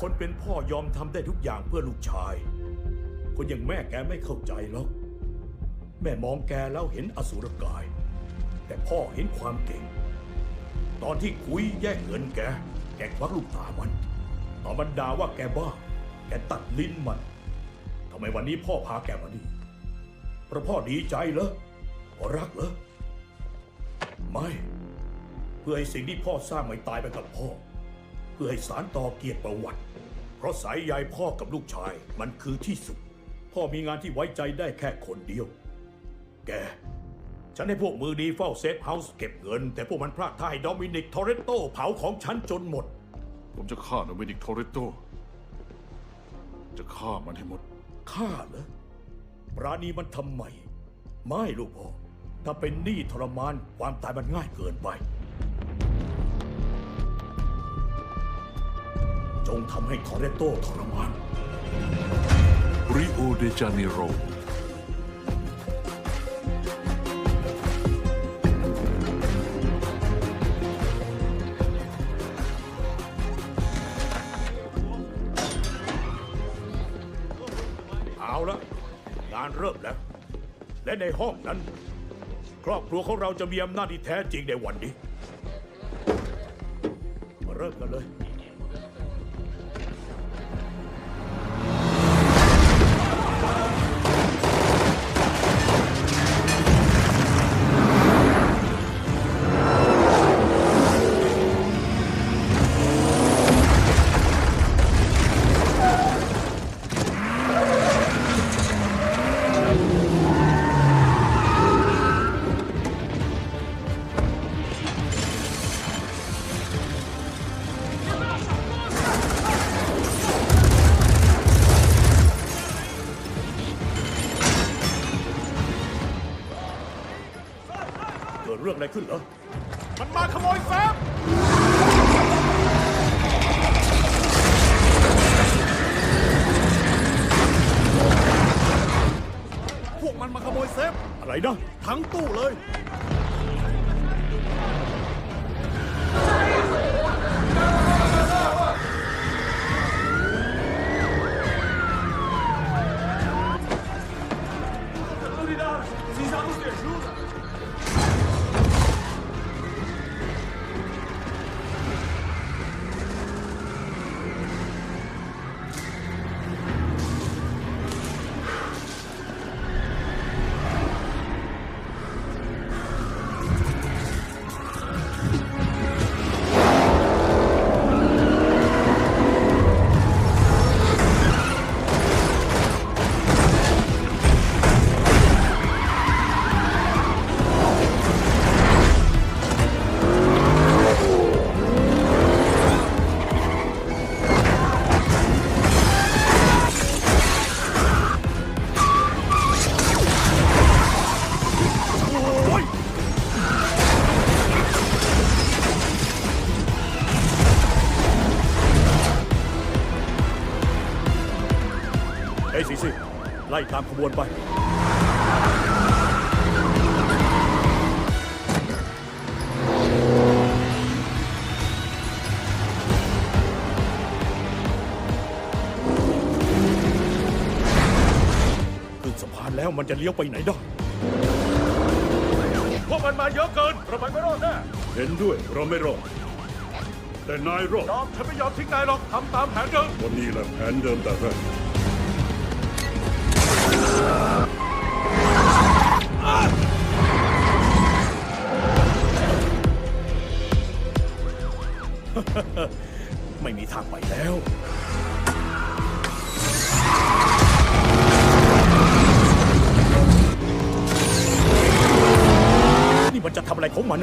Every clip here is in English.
คนเป็นพ่อยอมทำได้ทุกอย่างเพื่อลูกชายคนอย่างแม่แกไม่เข้าใจหรอกแม่มองแกแล้วเห็นอสุรกายแต่พ่อเห็นความเก่งตอนที่คุยแย่งเงินแกควักลูกตามันตอนมันด่าว่าแกบ้าแกตัดลิ้นมันทำไมวันนี้พ่อพาแกมานี่เพราะพ่อดีใจเหรอเพราะรักเหรอไม่เพื่อให้สิ่งที่พ่อสร้างไม่ตายไปกับพ่อเพื่อให้สารต่อเกียรติประวัติเพราะสายใยพ่อกับลูกชายมันคือที่สุดพ่อมีงานที่ไว้ใจได้แค่คนเดียวแกฉันให้พวกมือดีเฝ้าเซฟเฮาส์เก็บเงินแต่พวกมันพลาดท่าให้โดมินิกทอเรโตเผาของฉันจนหมดผมจะฆ่าโดมินิกทอเรโตจะฆ่ามันให้หมดฆ่าเหรอปราณีมันทำไมไม่ลูกพ่อถ้าเป็นหนี้ทรมานความตายมันง่ายเกินไปจงทำให้ทอเรโตทรมานริโอเดจาเนโรเอาละงานเริ่มแล้วและในห้องนั้นครอบครัวของเราจะมีอำนาจที่แท้จริงในวันนี้มาเริ่มกันเลยเกิดเรื่องอะไรขึ้นเหรอมันมาขโมยแฟ้มพวกมันมาขโมยเซฟอะไรนะทั้งตู้เลยสิไล่ตามขบวนไปขึ้นสะพานแล้วมันจะเลี้ยวไปไหนได้พวกมันมาเยอะเกินเราไปไม่รอดแน่เห็นด้วยเราไม่รอดแต่นายรอดฉันไม่ยอมทิ้งนายหรอกทำตามแผนเดิมวันนี้แหละแผนเดิมแต่แรกไม่มีทางไปแล้วนี่มันจะทำอะไรของมัน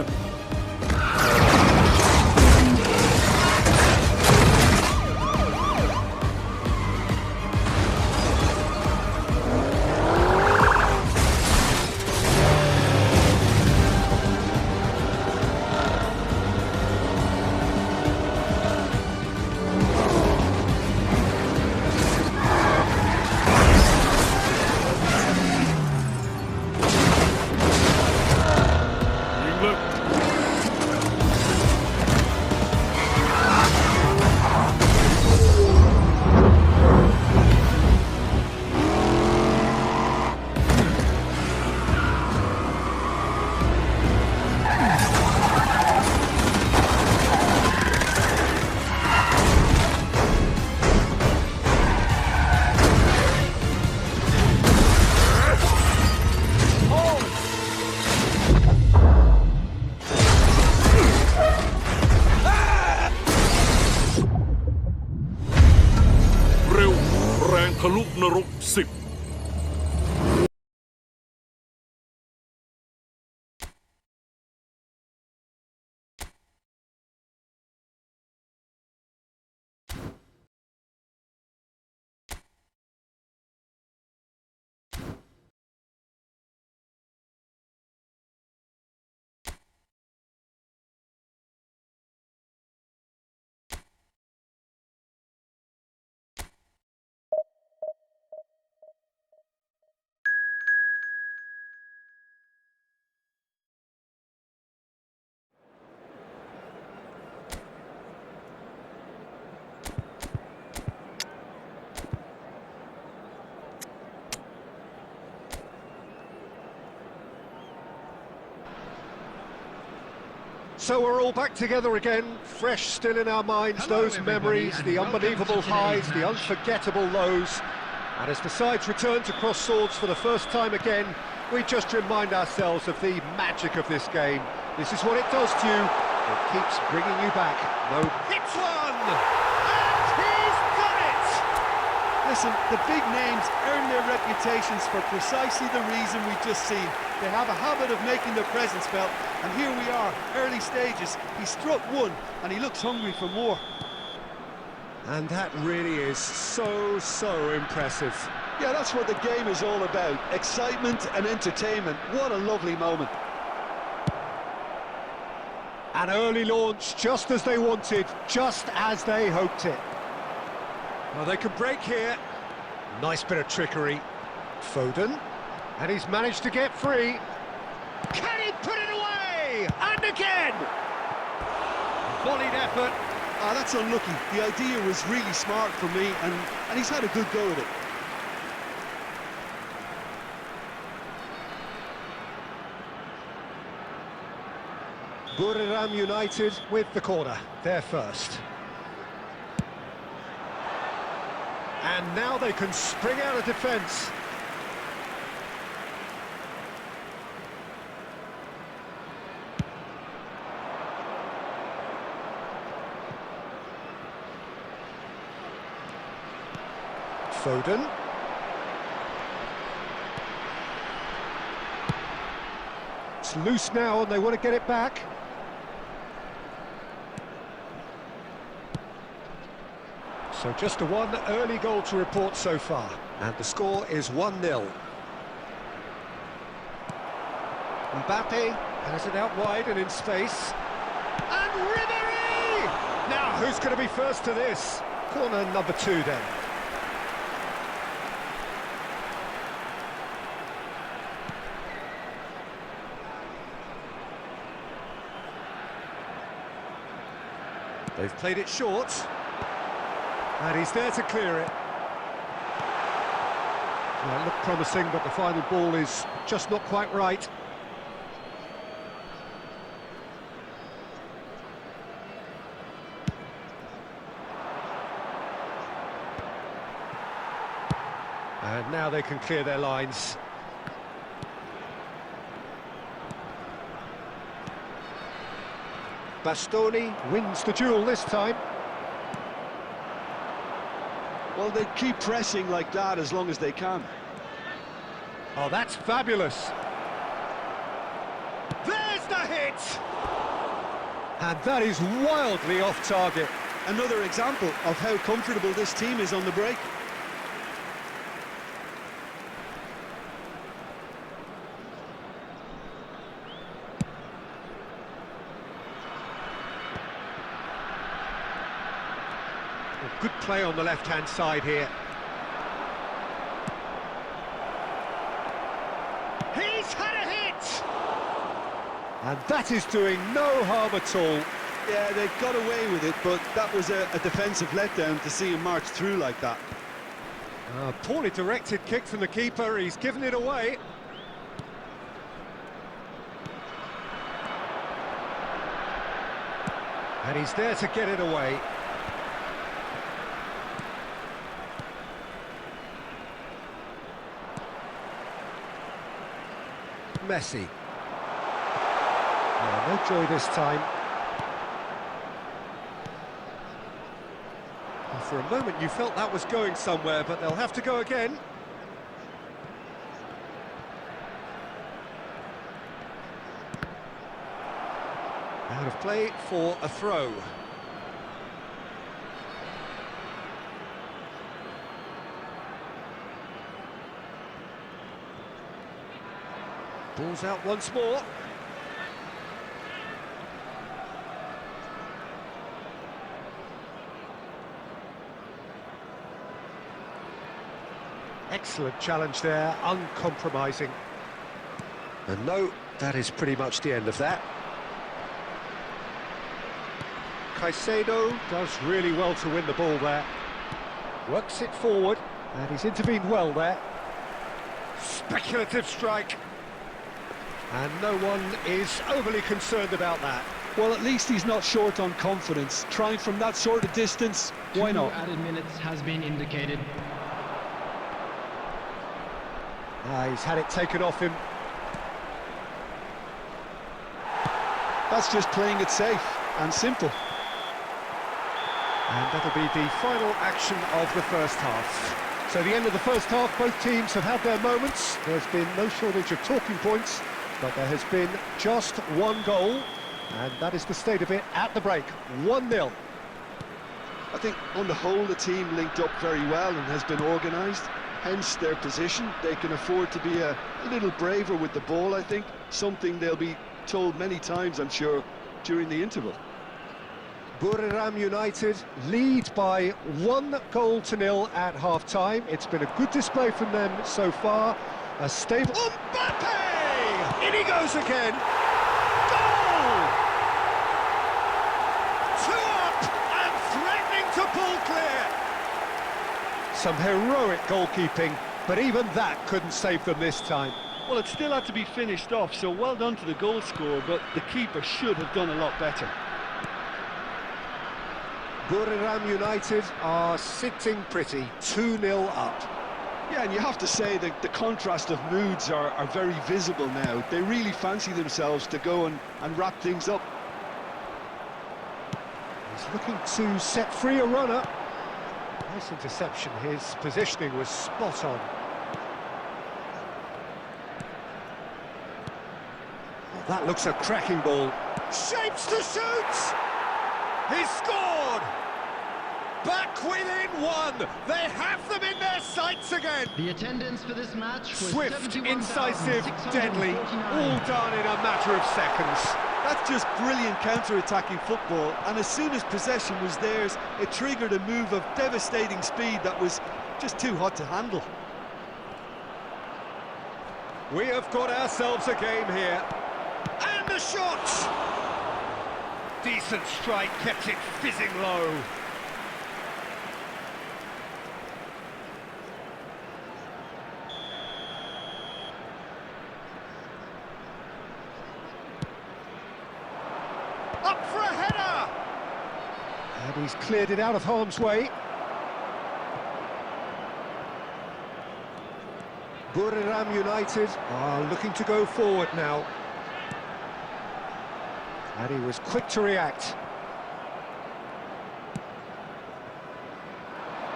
So we're all back together again, fresh still in our minds, those memories, the unbelievable highs, the unforgettable lows. And as the sides return to cross swords for the first time again, we just remind ourselves of the magic of this game. This is what it does to you. It keeps bringing you back. No, hits one! And he's done it! Listen, the big names earn their reputations for precisely the reason we've just seen. They have a habit of making their presence felt, and here we are, early stages. He struck one, and he looks hungry for more. And that really is so impressive. Yeah, that's what the game is all about. Excitement and entertainment. What a lovely moment. An early launch, just as they wanted, just as they hoped it. Well, they could break here. Nice bit of trickery. Foden. And he's managed to get free. Can he put it away? And again! Volleyed effort. Ah, that's unlucky. The idea was really smart for me, and he's had a good go at it. Buriram United with the corner, they're first. And now they can spring out of defence. Foden. It's loose now and they want to get it back. So just a one early goal to report so far, and the score is 1-0. Mbappe has it out wide and in space. And Ribéry! Now, who's going to be first to this? Corner number 2 then. They've played it short. And he's there to clear it. Well, it looked promising, but the final ball is just not quite right. And now they can clear their lines. Bastoni wins the duel this time. Well, they keep pressing like that as long as they can. Oh, that's fabulous. There's the hit! And that is wildly off target. Another example of how comfortable this team is on the break. Good play on the left-hand side here. He's had a hit! And that is doing no harm at all. Yeah, they got away with it, but that was a defensive letdown to see him march through like that. Poorly directed kick from the keeper, he's given it away. And he's there to get it away. Messi. No joy this time. Well, for a moment you felt that was going somewhere, but they'll have to go again. Out of play for a throw. Ball's out once more. Excellent challenge there, uncompromising. And no, that is pretty much the end of that. Caicedo does really well to win the ball there. Works it forward, and he's intervened well there. Speculative strike. And no one is overly concerned about that. Well, at least he's not short on confidence. Trying from that sort of distance, why not? 2 added minutes has been indicated. He's had it taken off him. That's just playing it safe and simple. And that'll be the final action of the first half. So the end of the first half, both teams have had their moments. There's been no shortage of talking points, but there has been just one goal, and that is the state of it at the break, 1-0. I think on the whole the team linked up very well and has been organised, hence their position. They can afford to be a little braver with the ball, I think, something they'll be told many times, I'm sure, during the interval. Buriram United lead by 1-0 at half-time. It's been a good display from them so far. A stable... Mbappe! In he goes again! Goal! 2 up and threatening to pull clear! Some heroic goalkeeping, but even that couldn't save them this time. Well, it still had to be finished off, so well done to the goal scorer, but the keeper should have done a lot better. Buriram United are sitting pretty, 2-0 up. Yeah, and you have to say that the contrast of moods are very visible now. They really fancy themselves to go and wrap things up. He's looking to set free a runner. Nice interception, his positioning was spot on. Oh, that looks a cracking ball. Shapes to shoot! He's scored! Back within 1! They have them in their sights again! The attendance for this match was Swift, incisive, 71,649. deadly, all done in a matter of seconds. That's just brilliant counter-attacking football, and as soon as possession was theirs, it triggered a move of devastating speed that was just too hot to handle. We have got ourselves a game here. And the shot! Decent strike, kept it fizzing low. Up for a header! And he's cleared it out of harm's way. Buriram United are looking to go forward now. And he was quick to react.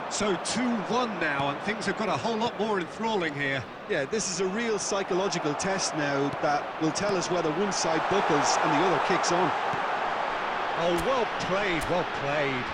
So 2-1 now, and things have got a whole lot more enthralling here. Yeah, this is a real psychological test now that will tell us whether one side buckles and the other kicks on. Oh, well played, well played.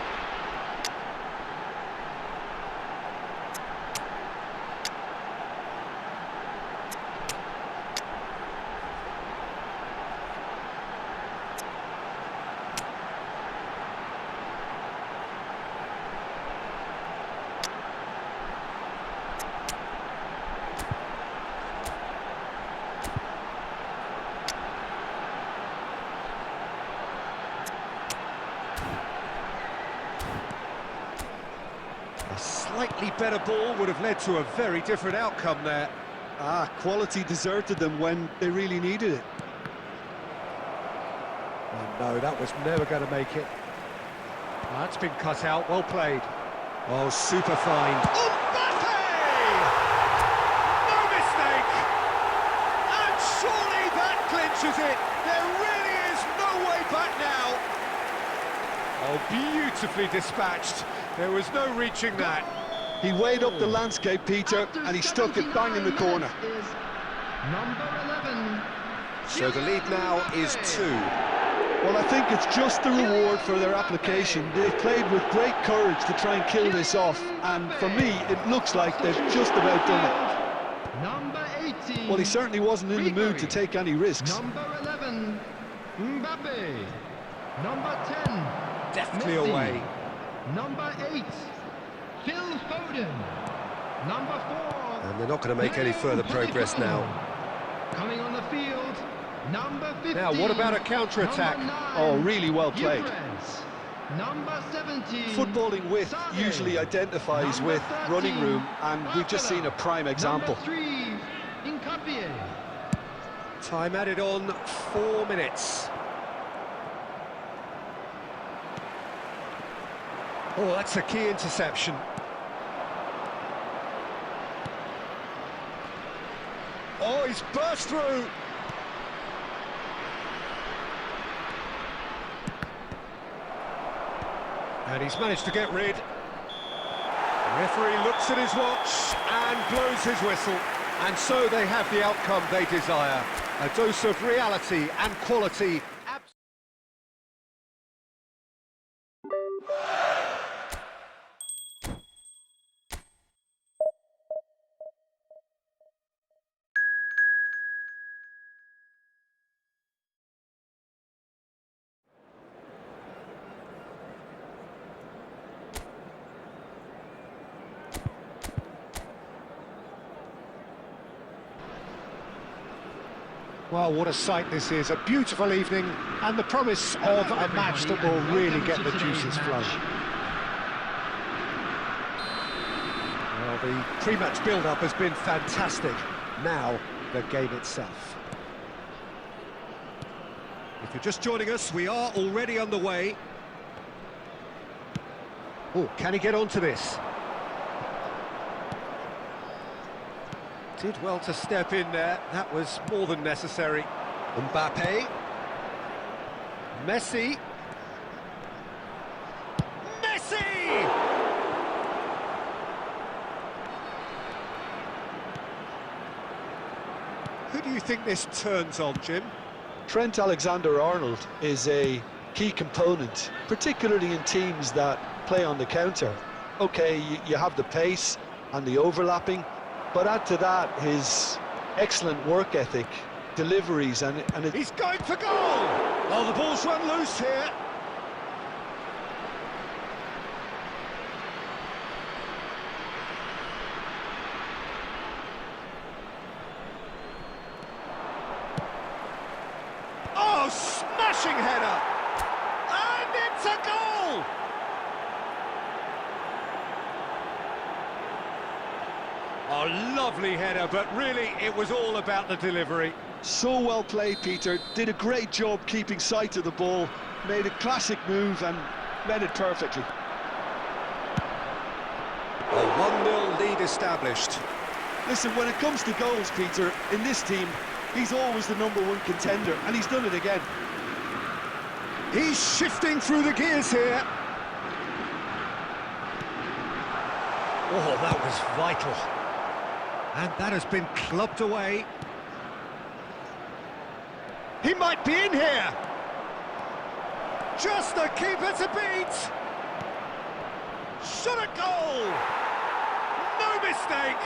A slightly better ball would have led to a very different outcome there. Quality deserted them when they really needed it. Oh, no, that was never going to make it. That's been cut out, well played. Oh, super fine. Mbappe! No mistake! And surely that clinches it. There really is no way back now. Oh, beautifully dispatched. There was no reaching that. He weighed up the landscape, Peter, and he stuck it bang in the corner. Is number 11. So the lead now is 2. Well, I think it's just the reward for their application. They've played with great courage to try and kill this off, and for me, it looks like they've just about done it. Number 18. Well, he certainly wasn't in the mood to take any risks. Number 11. Mbappe. Number 10. Deftly Messi. away. Number 8. Phil Foden. Number 4. And they're not going to make any further progress now. Coming on the field. Number 15. Now, what about a counter-attack? Number 9, Oh, really well played. Yilmaz. Number 17. Footballing width Sane. usually identifies Number with 13, running room, and we've just seen a prime example. Number 3. Nkapie. Time added on, 4 minutes. Oh, that's a key interception. Oh, he's burst through. And he's managed to get rid. The referee looks at his watch and blows his whistle. And so they have the outcome they desire. A dose of reality and quality. Well, what a sight this is. A beautiful evening and the promise of a match that will really get the juices flowing. Well, the pre-match build-up has been fantastic. Now, the game itself. If you're just joining us, we are already underway. Oh, can he get onto this? Did well to step in there, that was more than necessary. Mbappe. Messi. Messi! Who do you think this turns on, Jim? Trent Alexander-Arnold is a key component, particularly in teams that play on the counter. Okay, you have the pace and the overlapping, but add to that his excellent work ethic, deliveries, and he's going for goal! Oh, the ball's run loose here. Oh, smashing header! And it's a goal! Oh, lovely header, but really it was all about the delivery. So well played, Peter. Did a great job keeping sight of the ball, made a classic move and read it perfectly. A 1-0 lead established. Listen, when it comes to goals, Peter, in this team, he's always the #1 contender, and he's done it again. He's shifting through the gears here. Oh, that was vital. And that has been clubbed away. He might be in here. Just the keeper to beat. Shot a goal. No mistake.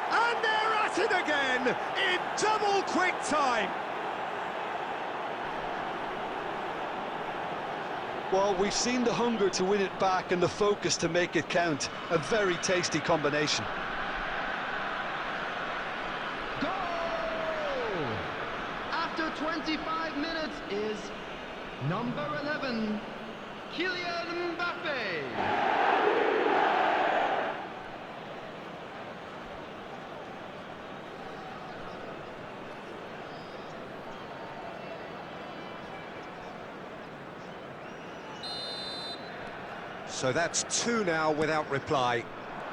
And they're at it again in double quick time. Well, we've seen the hunger to win it back and the focus to make it count. A very tasty combination. Goal! After 25 minutes is number 11, Kylian Mbappe. So that's 2 now without reply.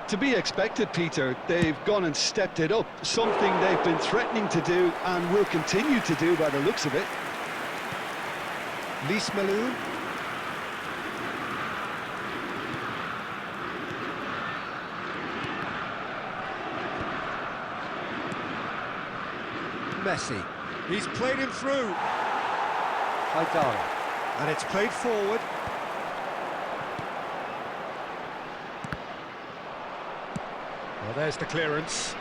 To be expected, Peter. They've gone and stepped it up, something they've been threatening to do and will continue to do by the looks of it. Lismalu. Messi. He's played him through. Haidara. And it's played forward. Well, there's the clearance.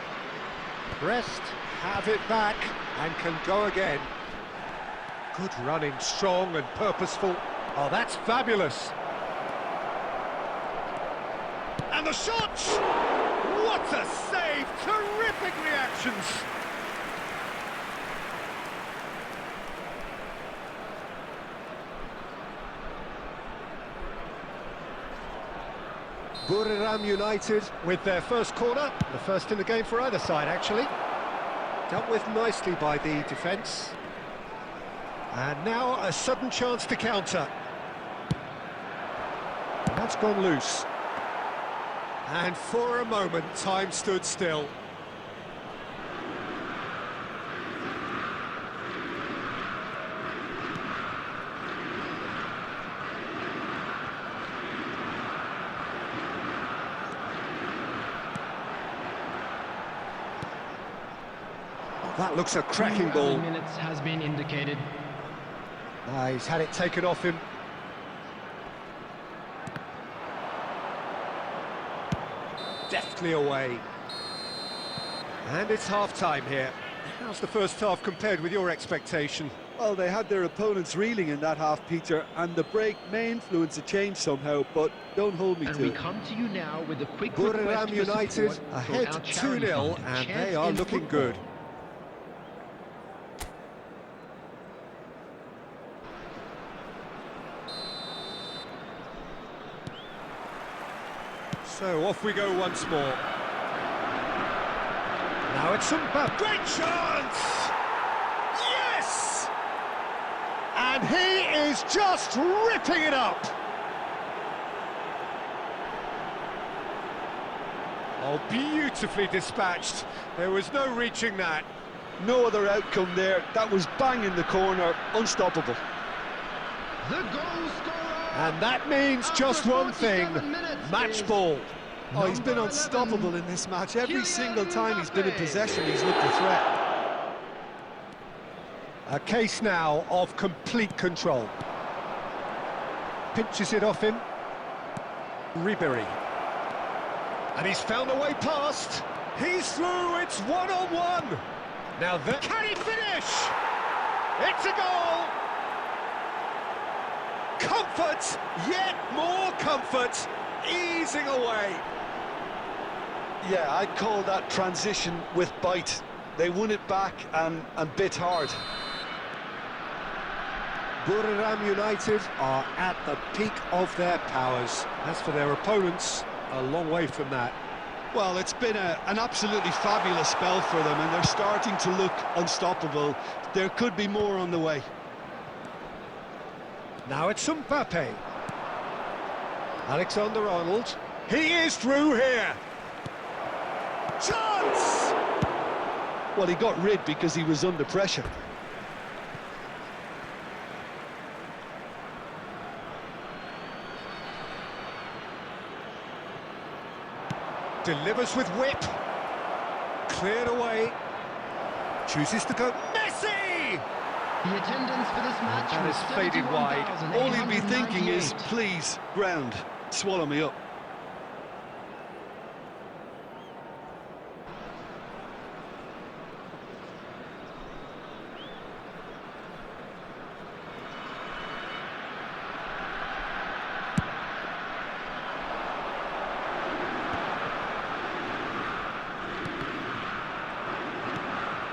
Brest have it back and can go again. Good running, strong and purposeful. Oh, that's fabulous. And the shot! What a save! Terrific reactions! Buriram United with their first corner, the first in the game for either side actually. Dealt with nicely by the defence. And now a sudden chance to counter. That's gone loose. And for a moment, time stood still. That looks a cracking ball. Minutes has been indicated. He's had it taken off him. Deftly away. And it's half-time here. How's the first half compared with your expectation? Well, they had their opponents reeling in that half, Peter, and the break may influence a change somehow, but don't hold me And to we it. come to you now with a quick request Buriram for United support ahead from our charity 2-0, fund, and Chance they are in looking Football. good. So off we go once more. Now it's Mbappe. Great chance! Yes! And he is just ripping it up. Oh, beautifully dispatched. There was no reaching that. No other outcome there. That was bang in the corner, unstoppable. The goal scorer! And that means just after one thing, 47 minutes match is ball. Oh, he's been Number unstoppable 11, in this match. Every Kylian single time he's been in Mbappe. possession, he's looked a threat. A case now of complete control. Pinches it off him. Ribéry. And he's found a way past. He's through, it's one-on-one. Now that... Can he finish? It's a goal! Comfort, yet more comfort, easing away. Yeah, I'd call that transition with bite. They won it back and bit hard. Buriram United are at the peak of their powers. As for their opponents, a long way from that. Well, it's been an absolutely fabulous spell for them, and they're starting to look unstoppable. There could be more on the way. Now it's Mbappe. Alexander-Arnold. He is through here. Chance! Well, he got rid because he was under pressure. Delivers with whip. Cleared away. Chooses to go. Messi! The attendance for this match That was has faded wide. All he'd be thinking is, 71,898. please, ground, swallow me up.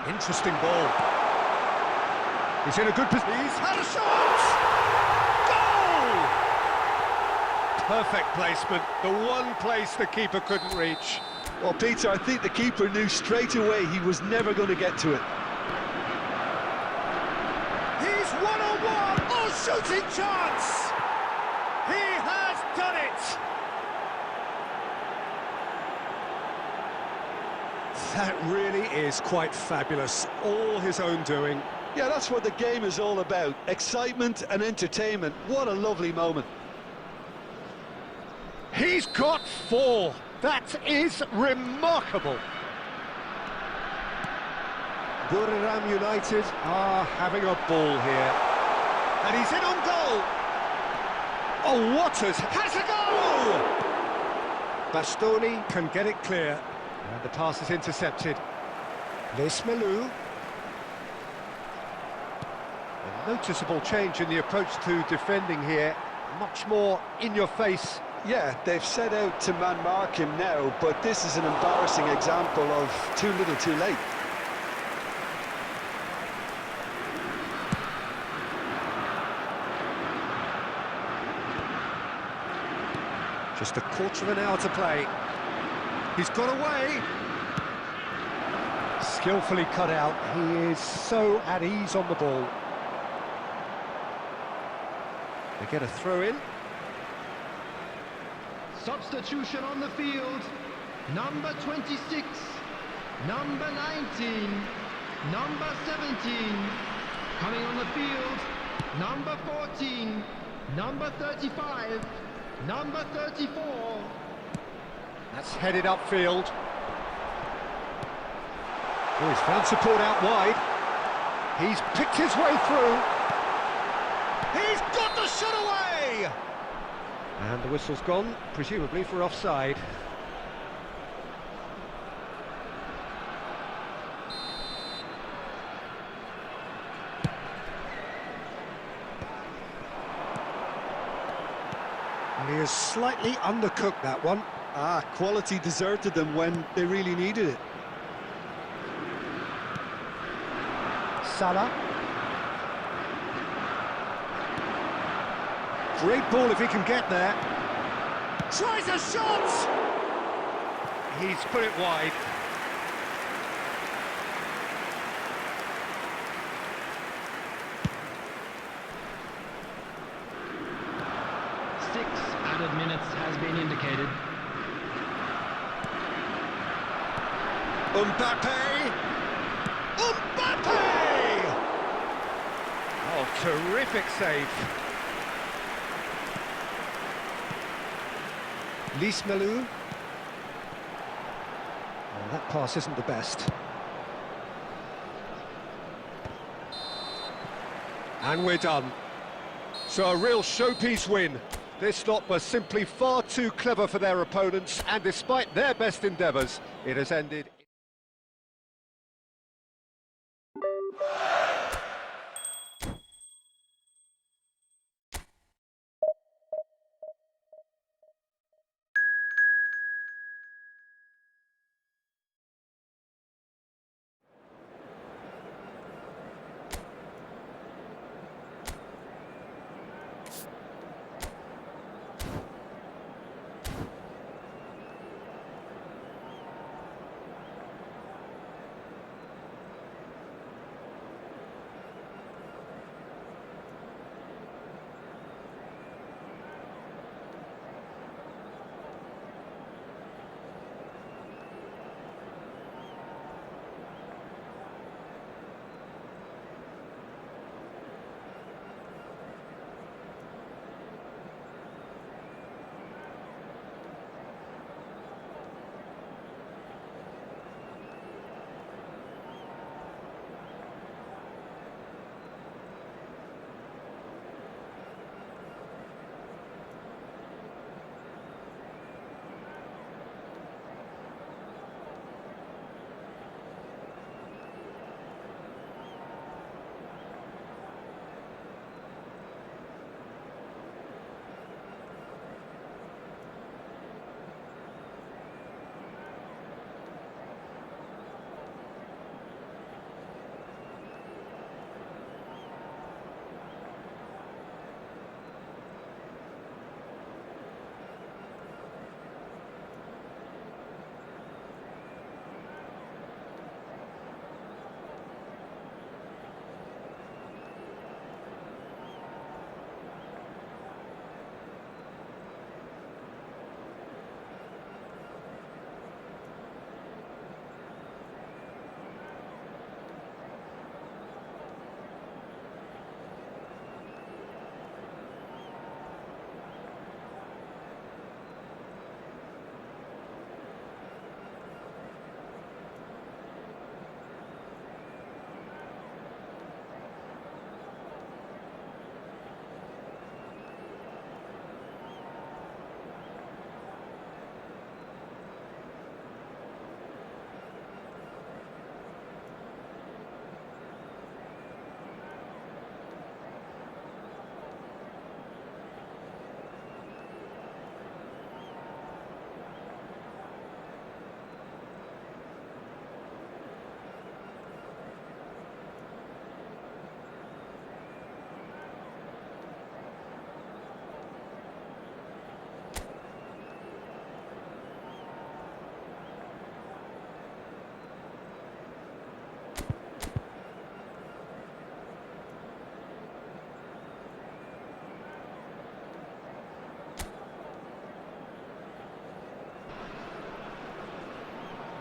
Interesting ball. He's in a good position. He's had a shot! Goal! Perfect placement. The one place the keeper couldn't reach. Well, Peter, I think the keeper knew straight away he was never going to get to it. He's one-on-one! Oh, shooting chance! He has done it! That really is quite fabulous. All his own doing. Yeah, that's what the game is all about. Excitement and entertainment. What a lovely moment. He's got 4. That is remarkable. Buriram United are having a ball here. And he's in on goal. Oh, Waters has a goal! Bastoni can get it clear. And the pass is intercepted. Lesmelu. A noticeable change in the approach to defending here. Much more in your face. Yeah, they've set out to man-mark him now, but this is an embarrassing example of too little too late. Just a quarter of an hour to play. He's got away. Skillfully cut out. He is so at ease on the ball. They get a throw in. substitution on the field. Number 26, number 19, number 17. Coming on the field, number 14, number 35, number 34. That's headed upfield. Oh, he's found support out wide. He's picked his way through. He's got the shot away! And the whistle's gone, presumably for offside. And he has slightly undercooked that one. Ah, quality deserted them when they really needed it. Salah. Great ball if he can get there. Tries a shot! He's put it wide. Six added minutes has been indicated. Mbappe! Mbappe! Oh, terrific save. Lismalu. Oh, that pass isn't the best. And we're done. So a real showpiece win. This lot was simply far too clever for their opponents, and despite their best endeavours, it has ended...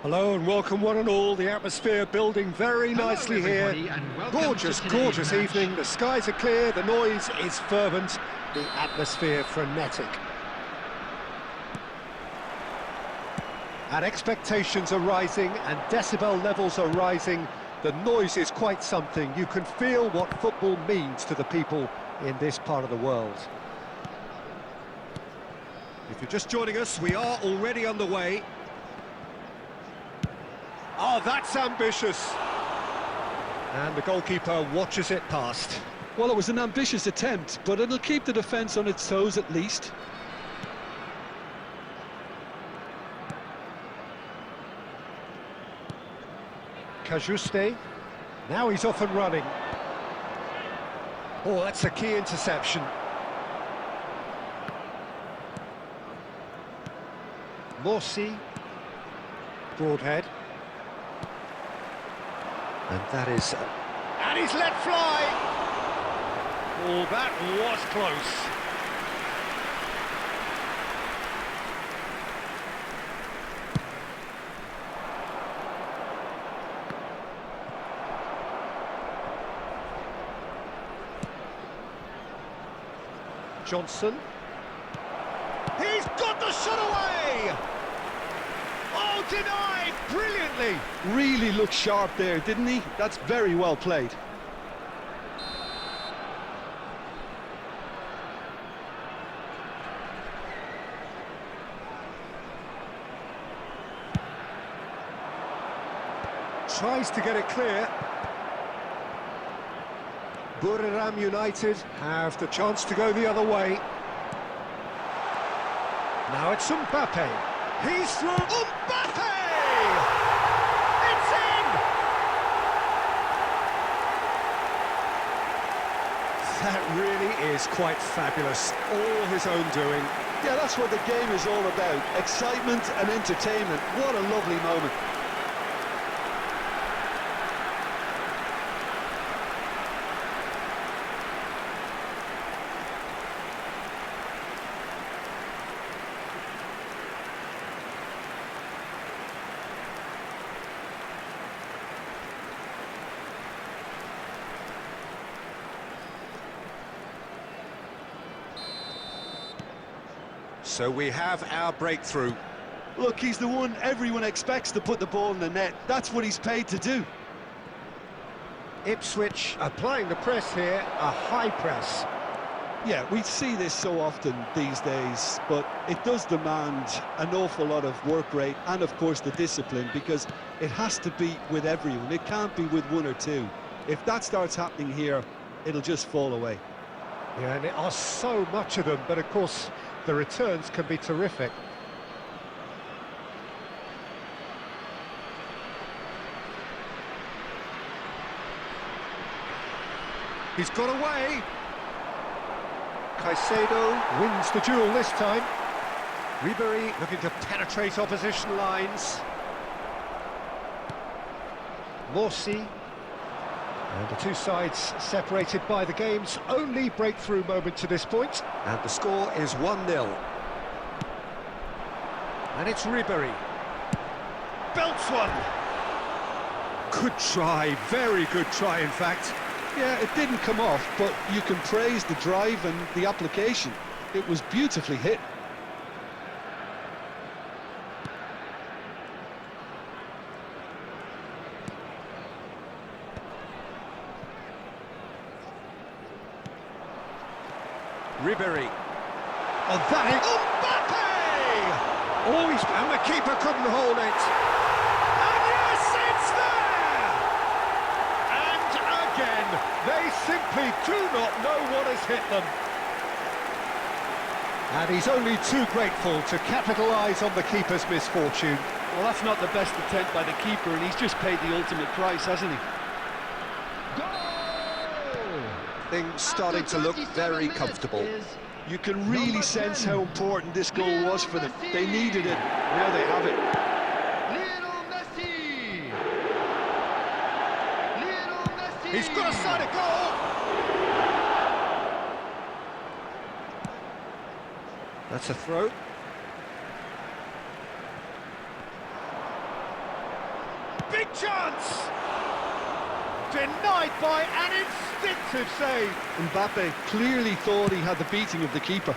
Hello and welcome one and all. The atmosphere building very nicely here. Gorgeous, gorgeous evening. The skies are clear, the noise is fervent, the atmosphere frenetic. And expectations are rising and decibel levels are rising. The noise is quite something. You can feel what football means to the people in this part of the world. If you're just joining us, we are already underway. Oh, that's ambitious. And the goalkeeper watches it past. Well, it was an ambitious attempt, but it'll keep the defence on its toes at least. Cajuste. Now he's off and running. Oh, that's a key interception. Morsi. Broadhead. And that is... and he's let fly! Oh, that was close. Johnson. He's got the shot away! Oh, denied brilliantly! Really looked sharp there, didn't he? That's very well played. Tries to get it clear. Buriram United have the chance to go the other way. Now it's Mbappe. He's through. Mbappe! It's in! That really is quite fabulous. All his own doing. Yeah, that's what the game is all about. Excitement and entertainment. What a lovely moment. So we have our breakthrough. Look, he's the one everyone expects to put the ball in the net. That's what he's paid to do. Ipswich applying the press here, a high press. Yeah, we see this so often these days, but it does demand an awful lot of work rate and, of course, the discipline, because it has to be with everyone. It can't be with one or two. If that starts happening here, it'll just fall away. Yeah, and there are so much of them, but of course the returns can be terrific. He's got away. Caicedo wins the duel this time. Ribery looking to penetrate opposition lines. Morsi. And the two sides separated by the game's only breakthrough moment to this point. And the score is 1-0. And it's Ribery. Belts one. Good try, very good try in fact. Yeah, it didn't come off, but you can praise the drive and the application. It was beautifully hit. Ribery. Oh, that is... Mbappe! Oh, and the keeper couldn't hold it. And yes, it's there! And again, they simply do not know what has hit them. And he's only too grateful to capitalise on the keeper's misfortune. Well, that's not the best attempt by the keeper, and he's just paid the ultimate price, hasn't he? Things starting to look very comfortable. You can really sense how important this goal was for them. They needed it. Now they have it. He's got a side of goal. That's a throw. chance! Denied by an instinctive save. Mbappe clearly thought he had the beating of the keeper.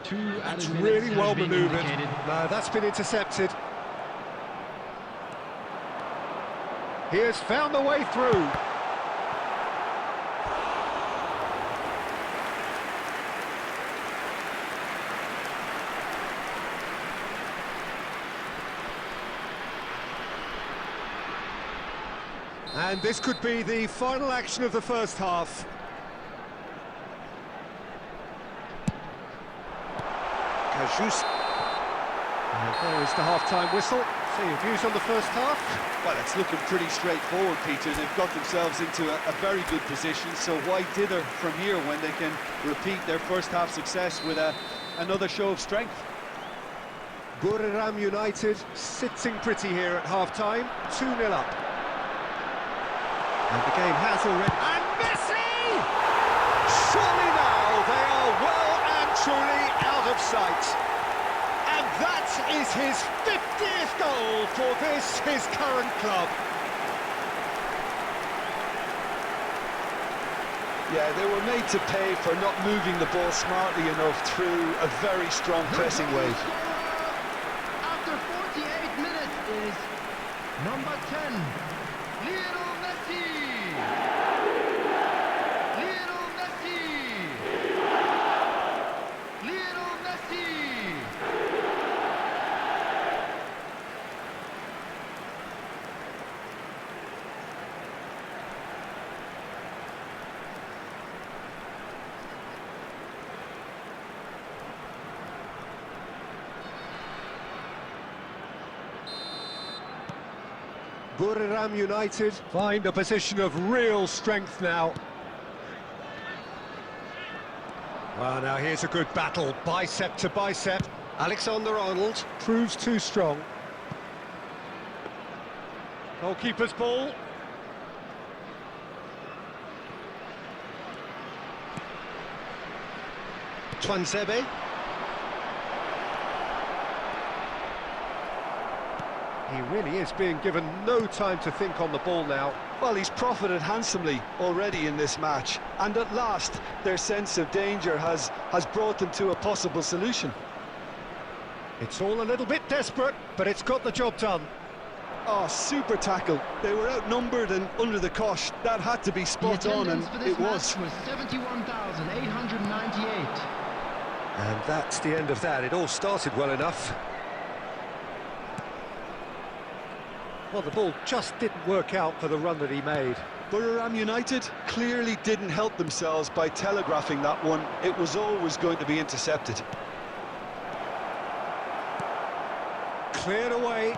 Two That's added minutes really has well been manoeuvred. indicated. No, that's been intercepted. He has found the way through. And this could be the final action of the first half. Kajus. And there is the half-time whistle. So your views on the first half? Well, it's looking pretty straightforward, Peter. They've got themselves into a very good position, so why dither from here when they can repeat their first half success with another show of strength? Buriram United sitting pretty here at half-time, 2-0 up. And the game has already... And Messi! Surely now they are well and truly out of sight. And that is his 50th goal for this, his current club. Yeah, they were made to pay for not moving the ball smartly enough through a very strong pressing wave. After 48 minutes is number 10, Lionel Messi. Lionel Messi. Lionel Messi. Buriram United find a position of real strength now. Well, now here's a good battle, bicep to bicep. Alexander-Arnold proves too strong. Goalkeeper's ball. Tuanzebe. He really is being given no time to think on the ball now. Well, he's profited handsomely already in this match, and at last their sense of danger has brought them to a possible solution. It's all a little bit desperate, but it's got the job done. Oh, super tackle. They were outnumbered and under the cosh. That had to be spot The on, and attendance for this it was. match was 71,898. And that's the end of that. It all started well enough. Well, the ball just didn't work out for the run that he made. Buriram United clearly didn't help themselves by telegraphing that one. It was always going to be intercepted. Cleared away.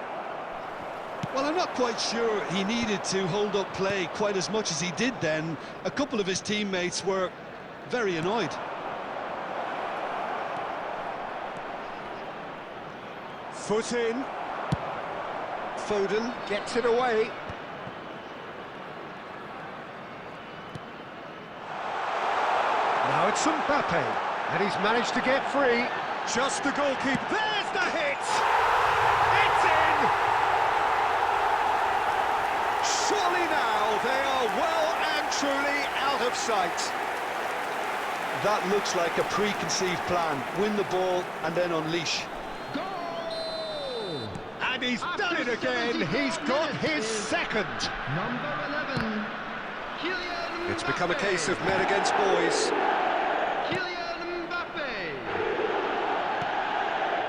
Well, I'm not quite sure he needed to hold up play quite as much as he did then. A couple of his teammates were very annoyed. Foot in. Foden gets it away. Now it's Mbappe, and he's managed to get free. Just the goalkeeper. There's the hit! It's in! Surely now they are well and truly out of sight. That looks like a preconceived plan. Win the ball and then unleash. Goal! And he's After done it again. 74 He's got minutes his is second. Number 11, Kylian It's become a Mbappe. case of men against boys. Kylian Mbappe.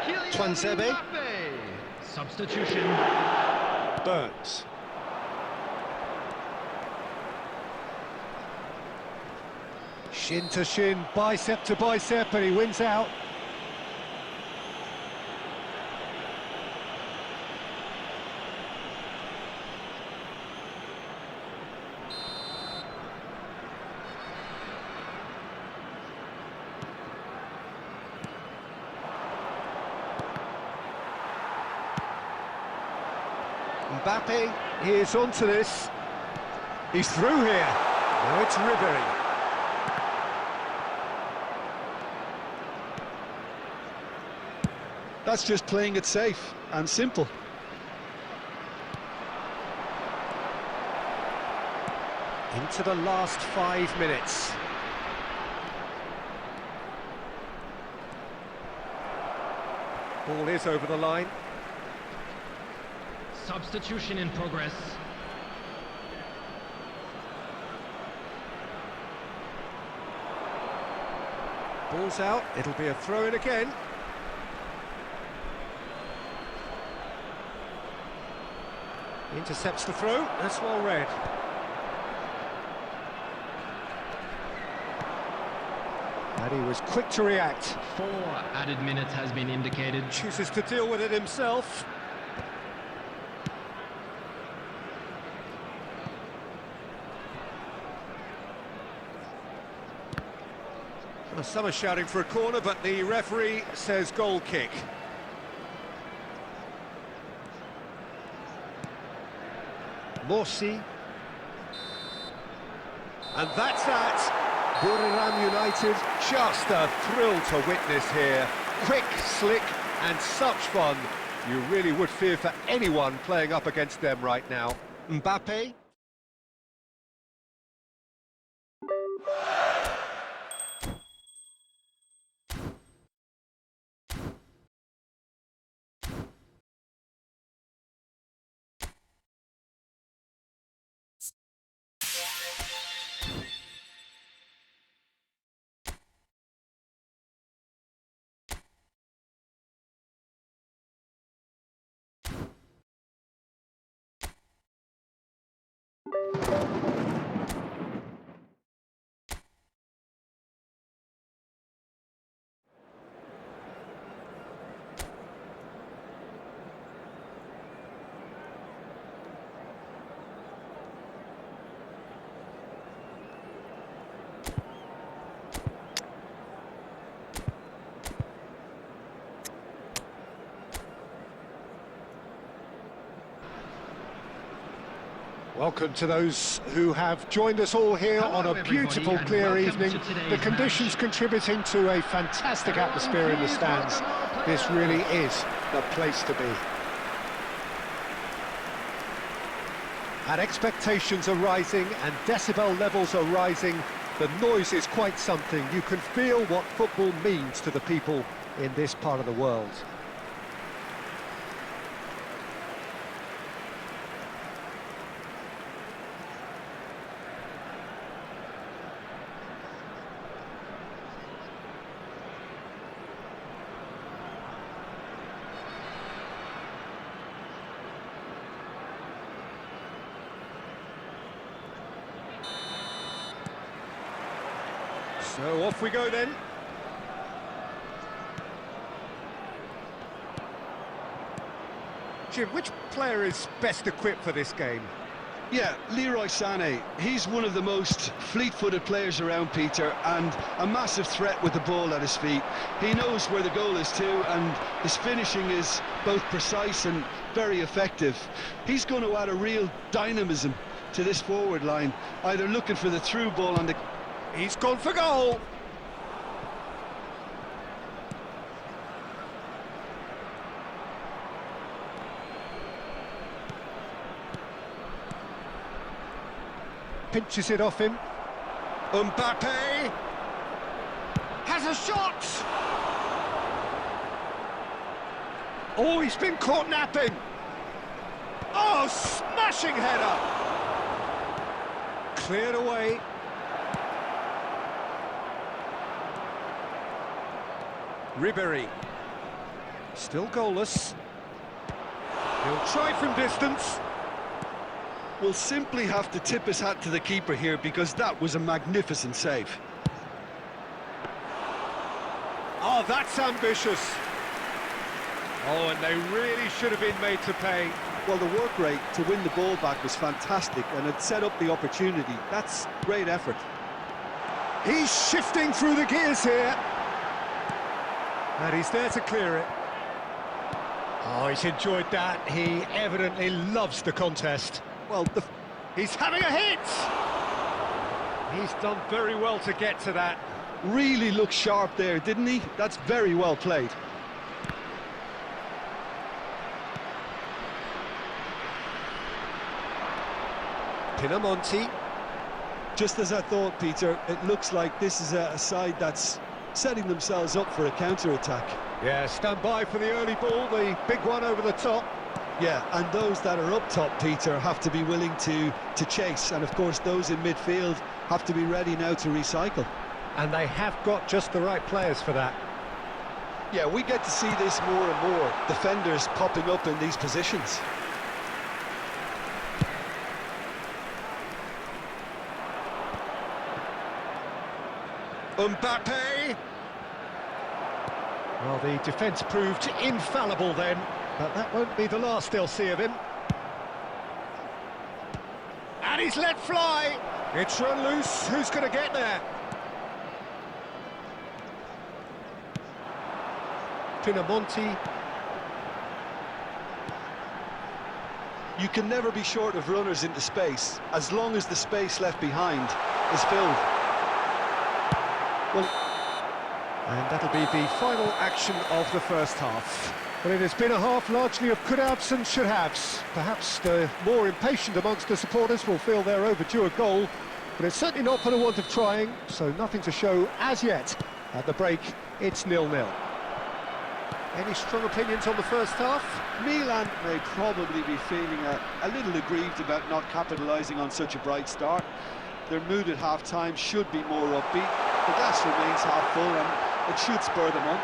Kylian Tuanzebe. Mbappe. Substitution. Burns. Shin to shin, bicep to bicep, and he wins out. Mbappe is onto this. He's through here. Now it's Ribéry. That's just playing it safe and simple. Into the last 5 minutes. Ball is over the line. Substitution in progress. Ball's out, it'll be a throw-in again. Intercepts the throw, that's well read. And he was quick to react. 4 added minutes has been indicated. Chooses to deal with it himself. Well, some are shouting for a corner, but the referee says goal kick. Morsi. And that's that. Buriram United, just a thrill to witness here. Quick, slick, and such fun. You really would fear for anyone playing up against them right now. Mbappe. Welcome to those who have joined us all here on a beautiful, clear evening. The conditions contributing to a fantastic atmosphere in the stands. This really is the place to be. And expectations are rising and decibel levels are rising. The noise is quite something. You can feel what football means to the people in this part of the world. So off we go then. Jim, which player is best equipped for this game? Yeah, Leroy Sané. He's one of the most fleet-footed players around, Peter, and a massive threat with the ball at his feet. He knows where the goal is too, and his finishing is both precise and very effective. He's going to add a real dynamism to this forward line, either looking for the through ball on the... He's gone for goal! Pinches it off him. Mbappe has a shot! Oh, he's been caught napping! Oh, smashing header! Cleared away. Ribéry, still goalless. He'll try from distance. Will simply have to tip his hat to the keeper here because that was a magnificent save. Oh, that's ambitious. Oh, and they really should have been made to pay. Well, the work rate to win the ball back was fantastic and it set up the opportunity. That's great effort. He's shifting through the gears here. And he's there to clear it. Oh, he's enjoyed that. He evidently loves the contest. Well, he's having a hit! He's done very well to get to that. Really looked sharp there, didn't he? That's very well played. Pinamonti. Just as I thought, Peter, it looks like this is a side that's setting themselves up for a counter-attack. Yeah, stand by for the early ball, the big one over the top. Yeah, and those that are up top, Peter, have to be willing to chase, and of course those in midfield have to be ready now to recycle. And they have got just the right players for that. Yeah, we get to see this more and more, defenders popping up in these positions. Mbappe! Well, the defence proved infallible then, but that won't be the last they'll see of him. And he's let fly! It's run loose, who's going to get there? Pinamonti. You can never be short of runners into space, as long as the space left behind is filled. Well, and that'll be the final action of the first half. Well, it has been a half largely of could-haves and should-haves. Perhaps the more impatient amongst the supporters will feel they're overdue a goal, but it's certainly not for the want of trying, so nothing to show as yet. At the break, it's 0-0. Any strong opinions on the first half? Milan may probably be feeling a little aggrieved about not capitalising on such a bright start. Their mood at half-time should be more upbeat. The glass remains half full and it should spur them on.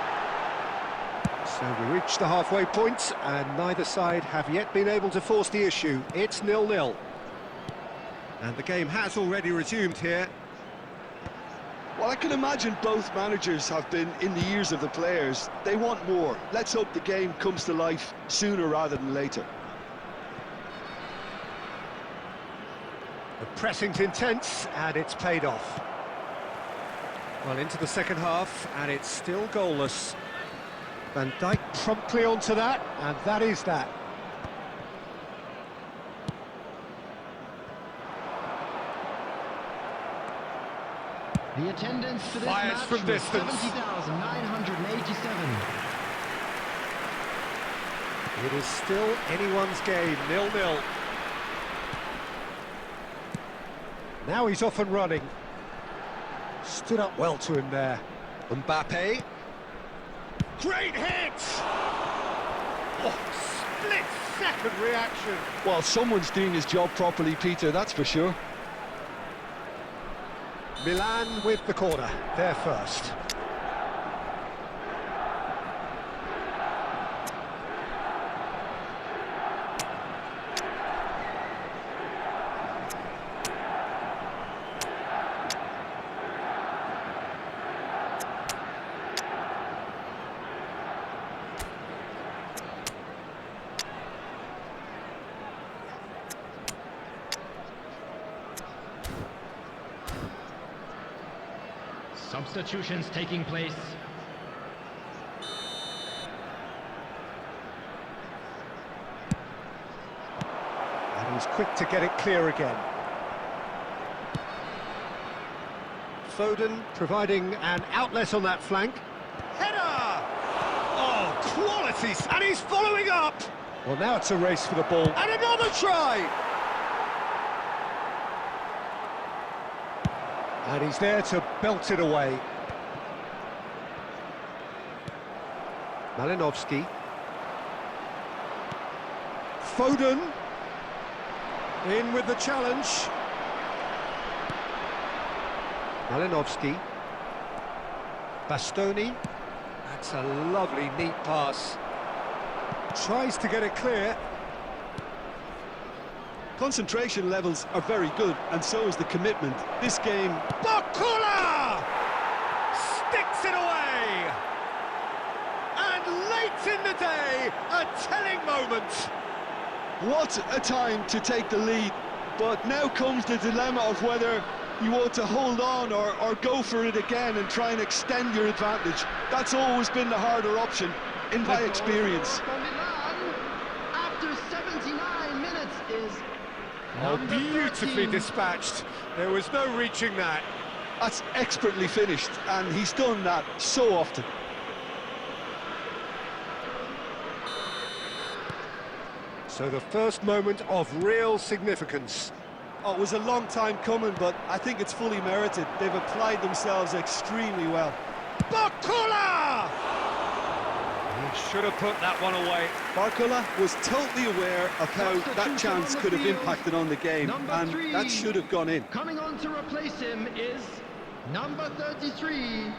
So we reach the halfway point, and neither side have yet been able to force the issue. It's 0-0. And the game has already resumed here. Well, I can imagine both managers have been in the ears of the players. They want more. Let's hope the game comes to life sooner rather than later. The pressing's intense, and it's paid off. Well, into the second half, and it's still goalless. Van Dijk promptly onto that, and that is that. The attendance for this Fires match from was distance. 70,987. It is still anyone's game, 0-0. Now he's off and running. Stood up well to him there. Mbappe. Great hit! Oh, split-second reaction. Well, someone's doing his job properly, Peter, that's for sure. Milan with the corner, they're first. Substitutions taking place. And he's quick to get it clear again. Foden providing an outlet on that flank. Header! Oh, qualities! And he's following up! Well, now it's a race for the ball. And another try! And he's there to belt it away. Malinovsky. Foden. In with the challenge. Malinovsky. Bastoni. That's a lovely, neat pass. Tries to get it clear. Concentration levels are very good, and so is the commitment. This game... Bakula! Sticks it away! And late in the day, a telling moment. What a time to take the lead, but now comes the dilemma of whether you want to hold on or go for it again and try and extend your advantage. That's always been the harder option, in my experience. For Milan, after 79 minutes is Oh, number beautifully 13. dispatched. There was no reaching that. That's expertly finished, and he's done that so often. So the first moment of real significance. Oh, it was a long time coming, but I think it's fully merited. They've applied themselves extremely well. Bakula! He should have put that one away. Barcola was totally aware of how that chance could have impacted on the game, and that should have gone in. Coming on to replace him is number 33.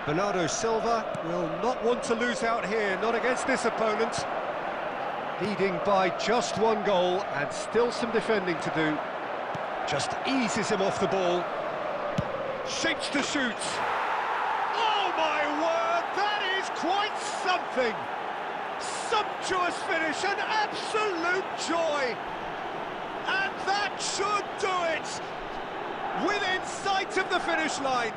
Bernardo Silva will not want to lose out here, not against this opponent. Leading by just one goal and still some defending to do. Just eases him off the ball. Shapes to shoot. Oh my word, that is quite something! Sumptuous finish, an absolute joy! And that should do it! Within sight of the finish line.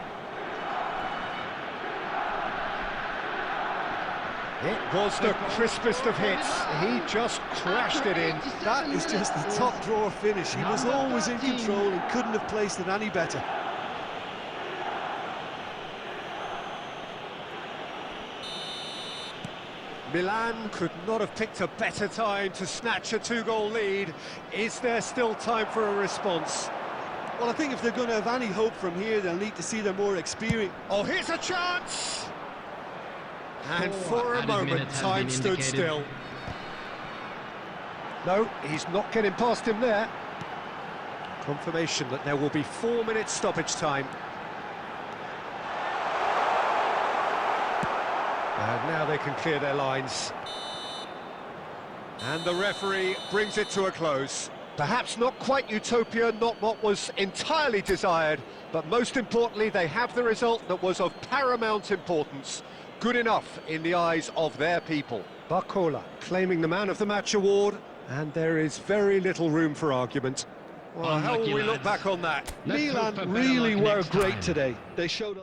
It was the crispest of hits. He just crashed it in. That is just the top drawer finish. He was always in control and couldn't have placed it any better. Milan could not have picked a better time to snatch a two-goal lead. Is there still time for a response? Well, I think if they're going to have any hope from here, they'll need to see their more experience. Oh, here's a chance! And 4 for a added moment, minutes have time been stood indicated. still. No, he's not getting past him there. Confirmation that there will be 4 minutes stoppage time. And now they can clear their lines. And the referee brings it to a close. Perhaps not quite utopia, not what was entirely desired, but most importantly, they have the result that was of paramount importance. Good enough in the eyes of their people. Barcola claiming the Man of the Match award, and there is very little room for argument. Well, how will Unlucky we look lads. back on that? Let's hope for Milan better really luck were next great time. today. They showed a...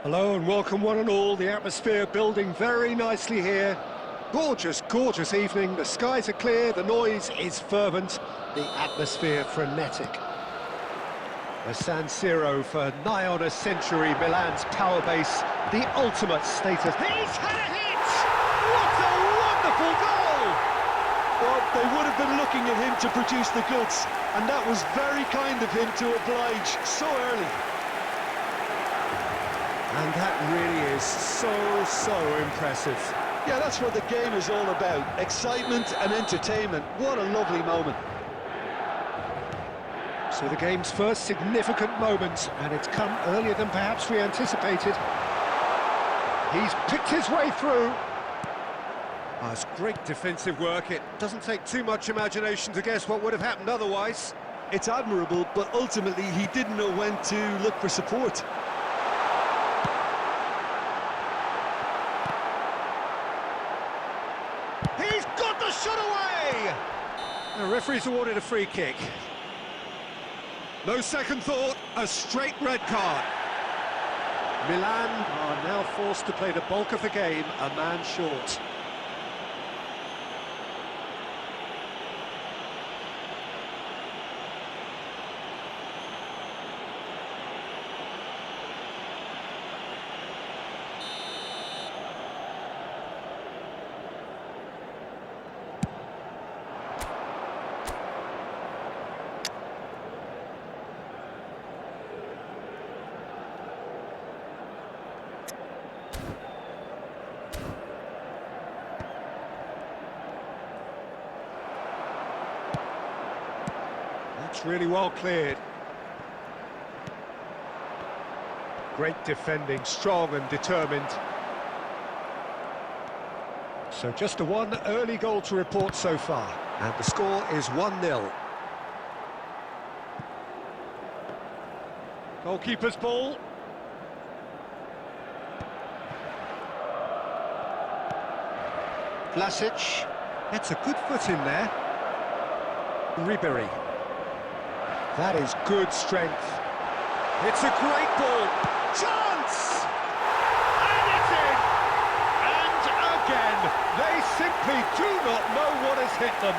Hello and welcome one and all. The atmosphere building very nicely here. Gorgeous, gorgeous evening. The skies are clear, the noise is fervent, the atmosphere frenetic. The San Siro for nigh on a century, Milan's power base, the ultimate status. He's had a hit! What a wonderful goal! Well, they would have been looking at him to produce the goods, and that was very kind of him to oblige so early. And that really is so impressive. Yeah, that's what the game is all about. Excitement and entertainment. What a lovely moment. So the game's first significant moment, and it's come earlier than perhaps we anticipated. He's picked his way through. Oh, it's great defensive work. It doesn't take too much imagination to guess what would have happened otherwise. It's admirable, but ultimately he didn't know when to look for support. He's got the shot away! The referee's awarded a free kick. No second thought, a straight red card. Milan are now forced to play the bulk of the game a man short. It's really well cleared. Great defending, strong and determined. So just a one early goal to report so far, and the score is 1-0. Goalkeeper's ball. Vlasic gets a good foot in there. Ribery. That is good strength. It's a great ball. Chance! And it's in! And again, they simply do not know what has hit them.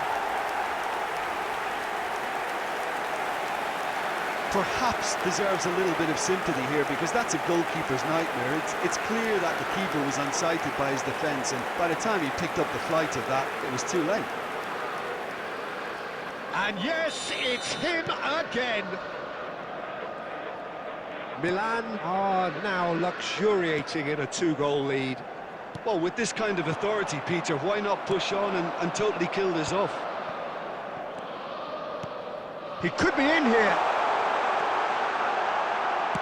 Perhaps deserves a little bit of sympathy here, because that's a goalkeeper's nightmare. It's clear that the keeper was unsighted by his defence, and by the time he picked up the flight of that, it was too late. And yes, it's him again. Milan are now luxuriating in a 2-goal lead. Well, with this kind of authority, Peter, why not push on and totally kill this off? He could be in here.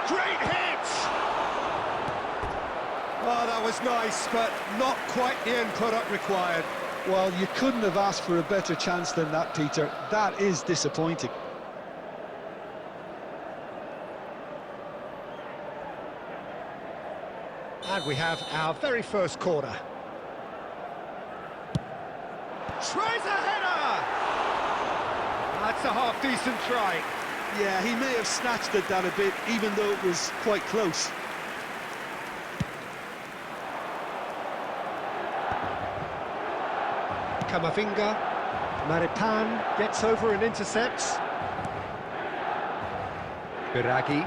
Great hit! Oh, that was nice, but not quite the end product required. Well, you couldn't have asked for a better chance than that, Peter. That is disappointing. And we have our very first corner. Tries a header! That's a half-decent try. Yeah, he may have snatched at that a bit, even though it was quite close. Camavinga, Maripan gets over and intercepts. Biragi.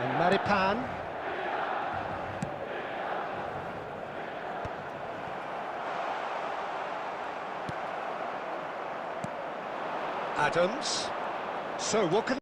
And Maripan. Adams. So what can